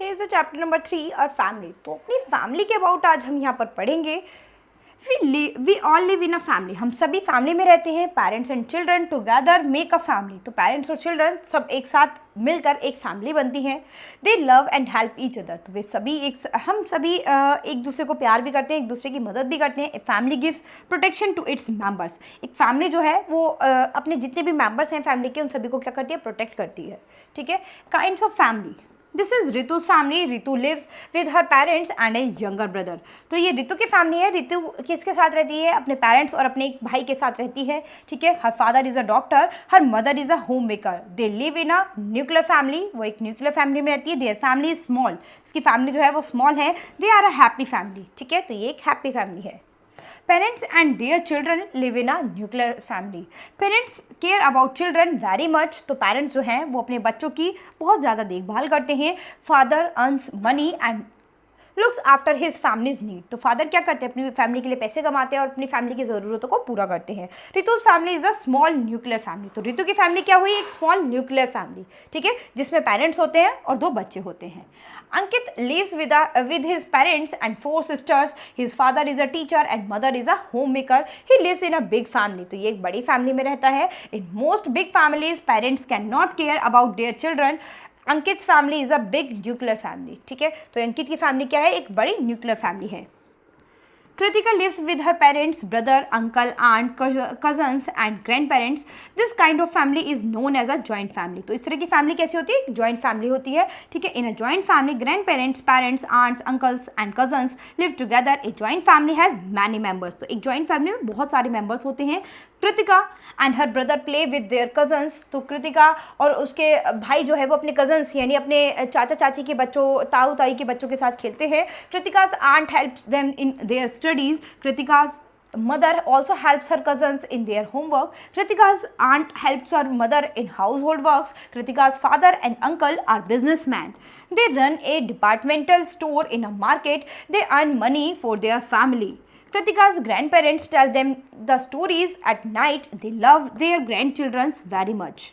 Here is chapter number 3 और family. तो अपनी फैमिली के अबाउट आज हम यहाँ पर पढ़ेंगे। We all live in a family, हम सभी फैमिली में रहते हैं। Parents and children together make a family, तो पेरेंट्स और चिल्ड्रन सब एक साथ मिलकर एक फैमिली बनती है। They love and help each other, तो वे सभी हम सभी एक दूसरे को प्यार भी करते हैं, एक दूसरे की मदद भी करते हैं। A family gives protection to its members, एक फैमिली जो है वो अपने जितने भी मेंबर्स हैं फैमिली के, उन सभी को क्या करती है, प्रोटेक्ट करती है। ठीक है। Kinds of family, this is Ritu's family. Ritu lives with her parents and a younger brother, तो ये रितु की फैमिली है। रितु किसके साथ रहती है, अपने पेरेंट्स और अपने एक भाई के साथ रहती है। ठीक है। हर फादर इज अ डॉक्टर, हर mother is a homemaker. They live in a nuclear family, वो एक न्यूक्लियर फैमिली में रहती है। देयर फैमिली इज स्मॉल, उसकी फैमिली जो है वो स्मॉल है। They are a happy family. ठीक है, तो ये एक हैप्पी फैमिली है। Parents and their children live in a nuclear family. Parents care about children very much, तो पेरेंट्स जो हैं वो अपने बच्चों की बहुत ज़्यादा देखभाल करते हैं। Father earns money and looks after his families need, तो फादर क्या करते हैं, अपनी फैमिली के लिए पैसे कमाते हैं और अपनी फैमिली की ज़रूरतों को पूरा करते हैं। Ritu's family is a small nuclear family, तो रितु की फैमिली क्या हुई, एक स्मॉल न्यूक्लियर फैमिली। ठीक है, जिसमें पेरेंट्स होते हैं और 2 बच्चे होते हैं। अंकित lives with his parents and 4 sisters. His father is a teacher and mother is a homemaker. He lives in a big family, तो ये एक बड़ी फैमिली में रहता है। In most big families, parents cannot care about their children. Ankit family is a big nuclear family. ठीक है, तो अंकित की फैमिली क्या है, एक बड़ी न्यूक्लियर फैमिली है। Kritika lives with her parents, brother, uncle, aunt, cousins and grandparents. This kind of family is known as a joint family. तो इस तरह की फैमिली कैसी होती है, जॉइंट फैमिली होती है। ठीक है, in a joint family grandparents, parents, aunts, uncles and cousins live together. A joint family has many members, तो एक जॉइंट फैमिली में बहुत सारे मेंबर्स होते हैं। Kritika and her brother play with their cousins, तो कृतिका और उसके भाई जो है वो अपने कजन्स यानी अपने चाचा चाची के बच्चों, ताऊ ताई के बच्चों के साथ खेलते हैं। कृतिका's aunt helps them in their studies. Kritika's mother also helps her cousins in their homework. Kritika's aunt helps her mother in household works. Kritika's father and uncle are businessmen. They run a departmental store in a market. They earn money for their family. Kritika's grandparents tell them the stories at night. They love their grandchildren very much.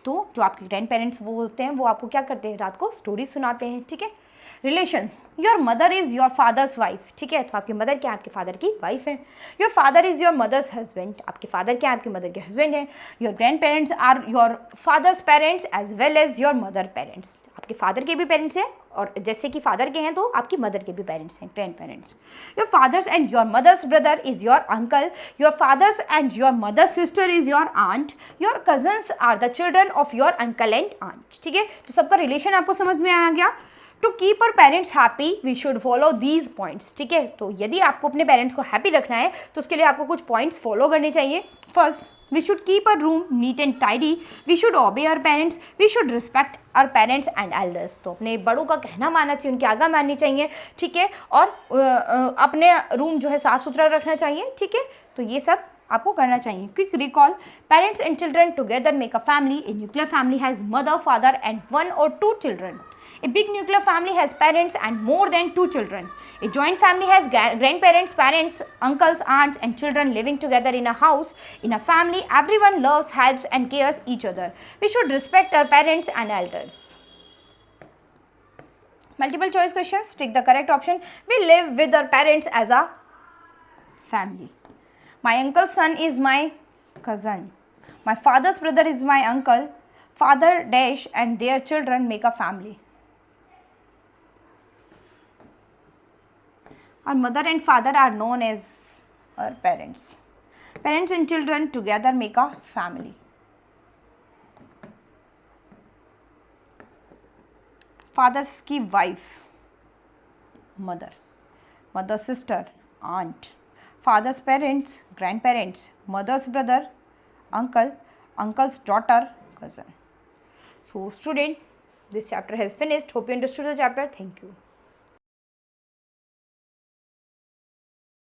तो जो आपके grand parents वो होते हैं वो आपको क्या करते हैं, रात को स्टोरी सुनाते हैं। ठीक है। Relations, your mother is your fathers wife. ठीक है, तो आपकी मदर क्या है, आपके फादर की वाइफ है। Your father is your mother's husband, आपके फादर क्या है, आपकी मदर के हस्बैंड है। Your grandparents are your father's parents as well as your mother parents, आपके फादर के भी पेरेंट्स हैं और जैसे कि फादर के हैं तो आपकी मदर के भी पेरेंट्स हैं, grandparents. Your father's and your mother's brother is your uncle. Your father's and your mother's sister is your aunt. Your cousins are the children of your uncle and aunt. ठीक है, तो सबका relation आपको समझ में आ गया। To keep our parents happy we should follow these points. ठीक है, तो यदि आपको अपने पेरेंट्स को हैप्पी रखना है तो उसके लिए आपको कुछ पॉइंट्स फॉलो करने चाहिए। First, we should keep our room neat and tidy. We should obey our parents. We should respect our parents and elders, तो अपने बड़ों का कहना मानना चाहिए, उनकी आज्ञा माननी चाहिए। ठीक है, और अपने रूम जो है साफ़ सुथरा रखना चाहिए। ठीक है, तो ये सब आपको करना चाहिए। Quick recall, parents and children together make a family. A nuclear family has mother, father and 1 or 2 children. A big nuclear family has parents and more than 2 children. A joint family has grandparents, parents, uncles, aunts and children living together in a house. In a family, everyone loves, helps and cares each other. We should respect our parents and elders. Multiple choice questions. Take the correct option. We live with our parents as a family. My uncle's son is my cousin. My father's brother is my uncle. Father dash and their children make a family. Our mother and father are known as our parents. Parents and children together make a family. Father's की wife, mother. Mother's sister, aunt. Father's parents, grandparents. Mother's brother, uncle. Uncle's daughter, cousin. So student, this chapter has finished. Hope you understood the chapter. Thank you.